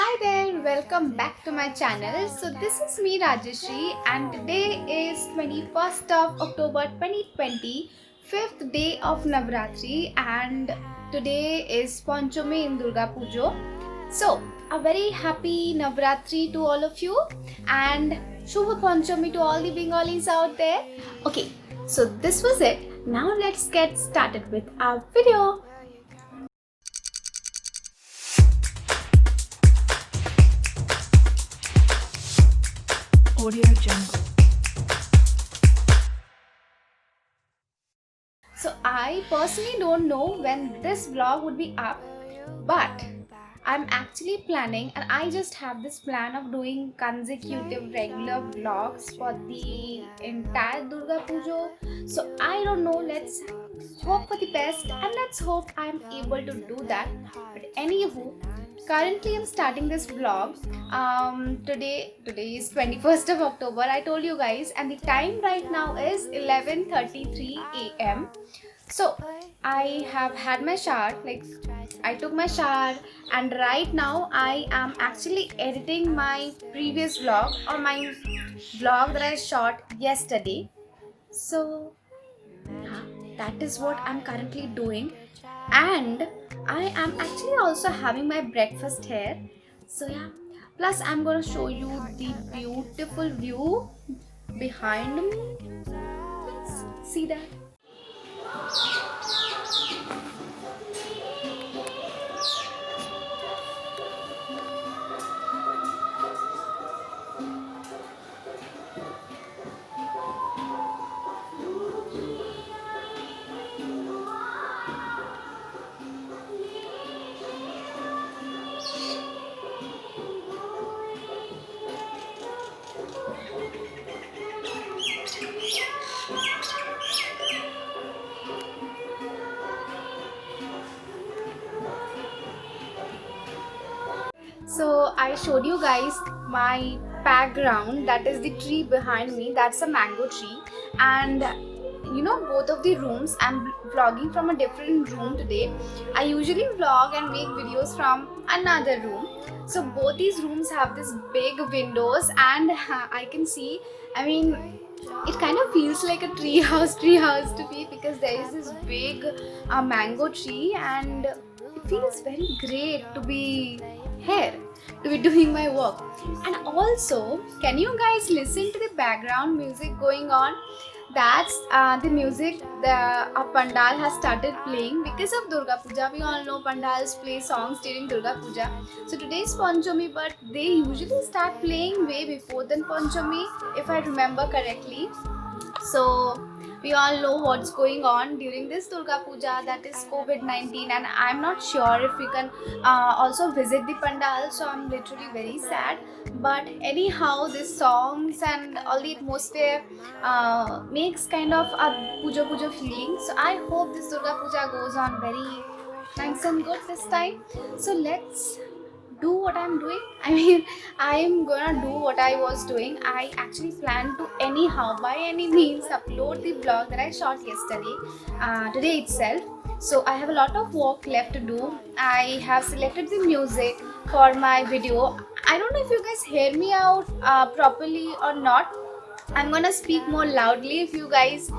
Hi there, welcome back to my channel. So this is me Rajeshri and today is 21st of October 2020, 5th day of Navratri, and today is Panchami in Durga Pujo. So a very happy Navratri to all of you and Shubha Panchami to all the Bengalis out there. Okay, so this was it. Now let's get started with our video. Audio Jungle. So I personally don't know when this vlog would be up, but I'm actually planning, and I just have this plan of doing consecutive regular vlogs for the entire Durga Pujo. So I don't know, let's hope for the best and let's hope I'm able to do that. But anywho, currently I'm starting this vlog. Today is 21st of October, I told you guys, and the time right now is 11:33 a.m. So I have had my shower, like I took my shower, and right now I am actually editing my previous vlog, or my vlog that I shot yesterday. So yeah, that is what I'm currently doing, and I am actually also having my breakfast here. So yeah, plus I'm gonna show you the beautiful view behind me. Let's see that. So I showed you guys my background, that is the tree behind me, that's a mango tree. And you know, both of the rooms, I'm vlogging from a different room today. I usually vlog and make videos from another room. So both these rooms have this big windows, and I can see, I mean, it kind of feels like a tree house to me, because there is this big mango tree, and it feels very great to be here, to be doing my work. And also, can you guys listen to the background music going on? That's the music the pandal has started playing because of Durga Puja. We all know pandals play songs during Durga Puja. So today is Panchami, but they usually start playing way before than Panchami, if I remember correctly. So we all know what's going on during this Durga Puja, that is COVID-19, and I'm not sure if we can also visit the pandal. So I'm literally very sad. But anyhow, these songs and all the atmosphere makes kind of a puja puja feeling. So I hope this Durga Puja goes on very nice and good this time. So let's do what I'm doing. I mean, I'm gonna do what I was doing. I actually plan to anyhow, by any means, upload the vlog that I shot yesterday, today itself. So I have a lot of work left to do. I have selected the music for my video. I don't know if you guys hear me out properly or not. I'm gonna speak more loudly if you guys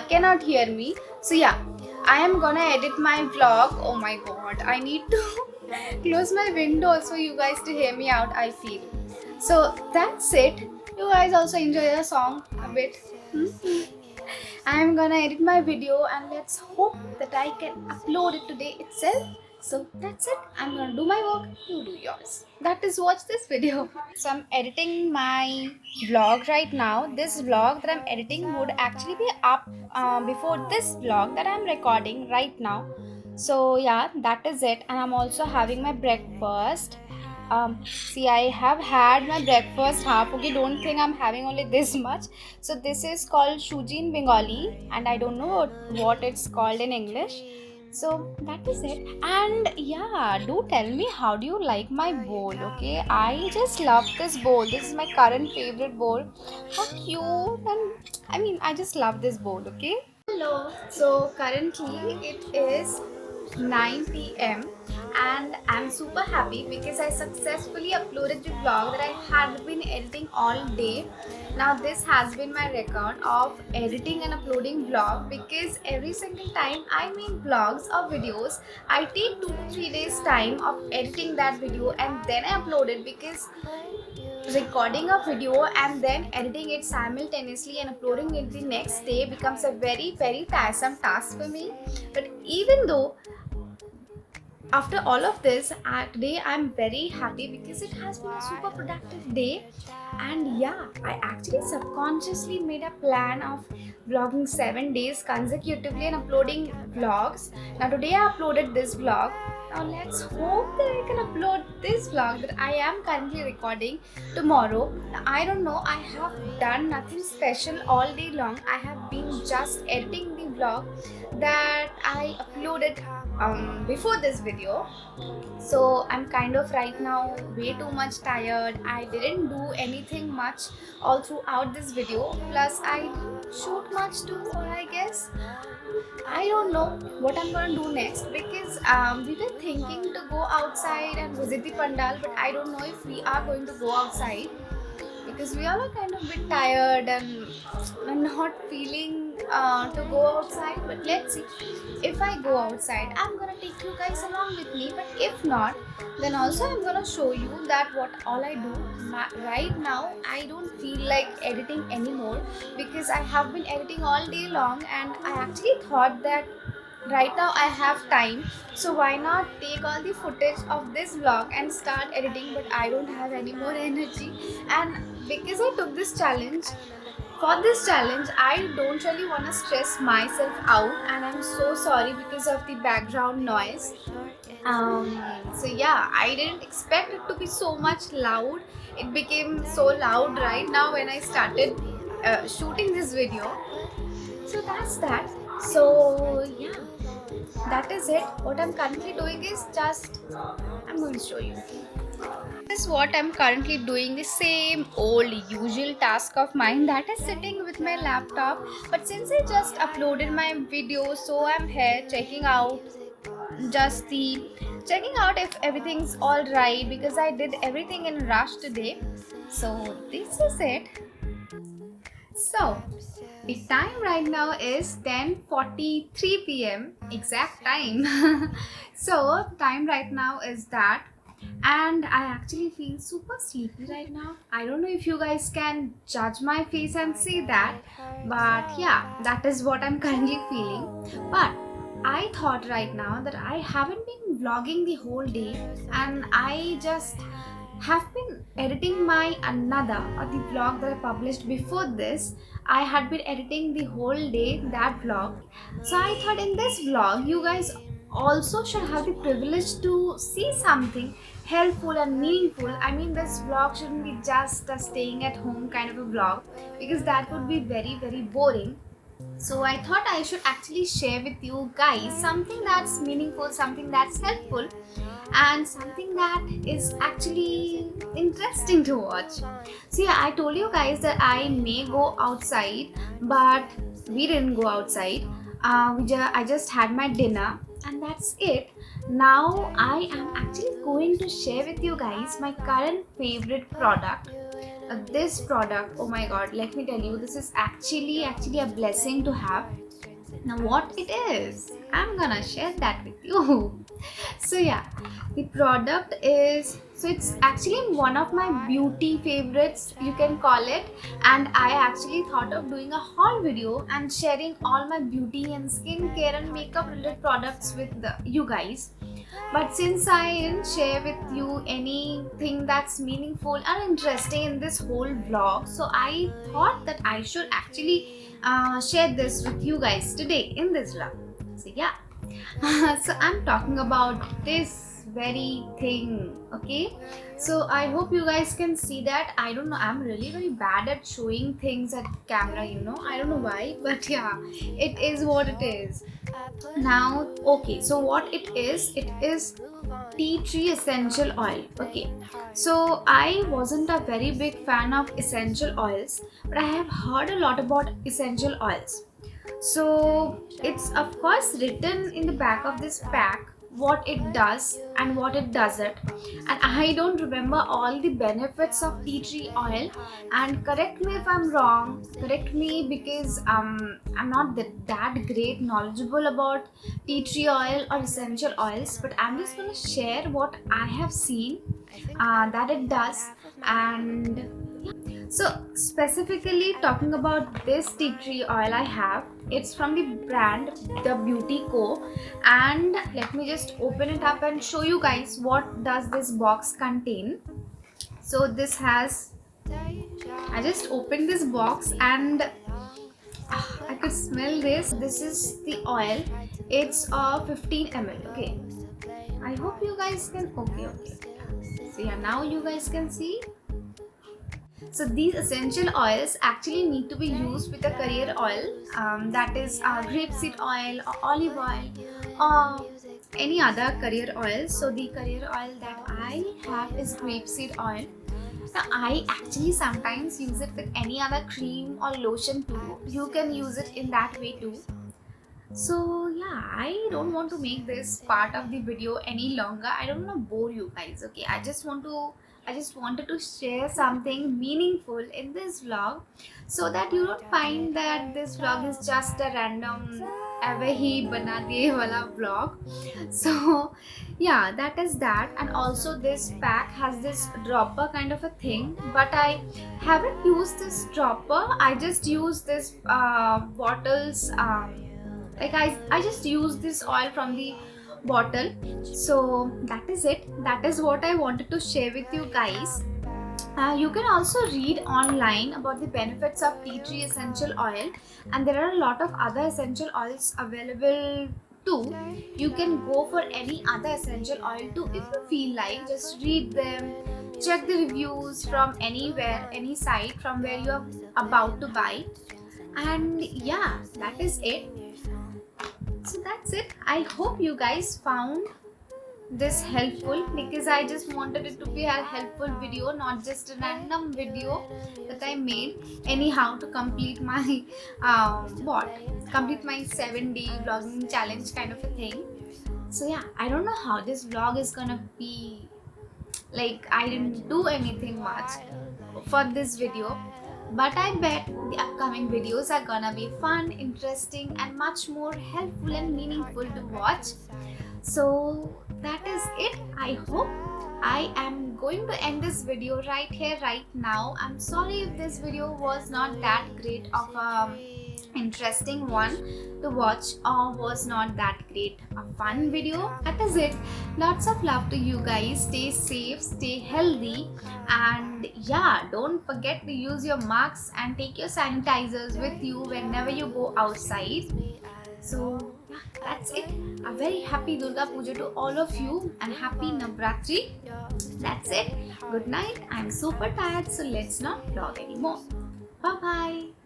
cannot hear me. So yeah, I am gonna edit my vlog. Oh my god, I need to close my window so you guys to hear me out, I feel. So that's it. You guys also enjoy the song a bit. I'm gonna edit my video and let's hope that I can upload it today itself. So that's it. I'm gonna do my work, you do yours. That is, watch this video. So I'm editing my vlog right now. This vlog that I'm editing would actually be up before this vlog that I'm recording right now. So yeah, that is it. And I'm also having my breakfast. See, I have had my breakfast half. Okay, don't think I'm having only this much. So this is called shuji in Bengali, and I don't know what it's called in English. So that is it. And yeah, do tell me, how do you like my bowl? Okay, I just love this bowl. This is my current favorite bowl. How cute! And I mean, I just love this bowl. Okay. Hello. So currently it is 9 p.m. and I'm super happy because I successfully uploaded the vlog that I had been editing all day. Now this has been my record of editing and uploading vlog, because every single time I make vlogs or videos, I take 2 to 3 days time of editing that video and then I upload it, because recording a video and then editing it simultaneously and uploading it the next day becomes a very tiresome task for me. But even though after all of this, today I'm very happy because it has been a super productive day. And yeah, I actually subconsciously made a plan of vlogging 7 days consecutively and uploading vlogs. Now today I uploaded this vlog. Now let's hope that I can upload this vlog that I am currently recording tomorrow. Now, I don't know, I have done nothing special all day long. I have been just editing the vlog that I uploaded before this video. So I'm kind of right now way too much tired. I didn't do anything much all throughout this video, plus I didn't shoot much too, I guess. I don't know what I'm gonna do next, because we were thinking to go outside and visit the pandal, but I don't know if we are going to go outside because we all are kind of a bit tired and not feeling to go outside. But let's see, if I go outside I'm gonna take you guys along with me, but if not, then also I'm gonna show you that what all I do. Right now I don't feel like editing anymore because I have been editing all day long, and I actually thought that right now I have time, so why not take all the footage of this vlog and start editing. But I don't have any more energy, and because I took this challenge, for this challenge I don't really want to stress myself out, and I'm so sorry because of the background noise. So yeah, I didn't expect it to be so much loud. It became so loud right now when I started shooting this video. So that's that. So yeah, that is it. What I'm currently doing is just, I'm going to show you. This is what I'm currently doing, the same old usual task of mine, that is sitting with my laptop. But since I just uploaded my video, so I'm here checking out if everything's all right, because I did everything in a rush today. So this is it. So the time right now is 10:43 p.m. exact time. So time right now is that, and I actually feel super sleepy right now. I don't know if you guys can judge my face and see that, but yeah, that is what I'm currently feeling. But I thought right now that I haven't been vlogging the whole day, and I just have been editing my another or the vlog that I published before this. I had been editing the whole day that vlog. So I thought in this vlog you guys also should have the privilege to see something helpful and meaningful. I mean, this vlog shouldn't be just a staying at home kind of a vlog, because that would be very boring. So I thought I should actually share with you guys something that's meaningful, something that's helpful, and something that is actually interesting to watch. So yeah, I told you guys that I may go outside, but we didn't go outside. I just had my dinner and that's it. Now I am actually going to share with you guys my current favorite product. This product, oh my god, let me tell you, this is actually a blessing to have. Now what it is, I'm gonna share that with you. So yeah, the product is, so it's actually one of my beauty favorites, you can call it, and I actually thought of doing a haul video and sharing all my beauty and skincare and makeup related products with you guys. But since I didn't share with you anything that's meaningful and interesting in this whole vlog, so I thought that I should actually share this with you guys today in this vlog. So yeah, so I'm talking about this very thing, okay? So I hope you guys can see that. I don't know, I'm really very bad at showing things at camera, you know, I don't know why, but yeah, it is what it is. Now okay, so what it is tea tree essential oil. Okay, so I wasn't a very big fan of essential oils, but I have heard a lot about essential oils. So it's of course written in the back of this pack what it does and what it doesn't, and I don't remember all the benefits of tea tree oil. And correct me if I'm wrong, correct me, because I'm not that great knowledgeable about tea tree oil or essential oils, but I'm just gonna share what I have seen that it does. And so specifically talking about this tea tree oil I have, it's from the brand The Beauty Co. And let me just open it up and show you guys what does this box contain. So this has, I just opened this box and I could smell this. This is the oil. It's 15 ml. Okay. I hope you guys can. Okay. So yeah, now you guys can see. So these essential oils actually need to be used with a career oil, that is grapeseed oil or olive oil or any other career oil. So the career oil that I have is grapeseed oil. Now I actually sometimes use it with any other cream or lotion too. You can use it in that way too. So yeah, I don't want to make this part of the video any longer. I don't want to bore you guys. Okay, I just wanted to share something meaningful in this vlog, so that you don't find that this vlog is just a random ever he bana diye wala vlog. So yeah, that is that. And also this pack has this dropper kind of a thing, but I haven't used this dropper. I just use this bottles, like I just use this oil from the bottle. So that is it. That is what I wanted to share with you guys. You can also read online about the benefits of tea tree essential oil, and there are a lot of other essential oils available too. You can go for any other essential oil too if you feel like. Just read them, check the reviews from anywhere, any site from where you are about to buy, and yeah, that is it. So that's it. I hope you guys found this helpful, because I just wanted it to be a helpful video, not just a random video that I made anyhow to complete my complete my 7-day vlogging challenge kind of a thing. So yeah, I don't know how this vlog is gonna be. Like, I didn't do anything much for this video, but I bet the upcoming videos are gonna be fun, interesting, and much more helpful and meaningful to watch. So that is it. I hope. I am going to end this video right here, right now. I'm sorry if this video was not that great of a interesting one to watch, or was not that great a fun video. That is it. Lots of love to you guys. Stay safe, stay healthy, and yeah, don't forget to use your masks and take your sanitizers with you whenever you go outside. So yeah, that's it. A very happy Durga Puja to all of you, and happy Navratri. That's it. Good night. I'm super tired, so let's not vlog anymore. Bye bye.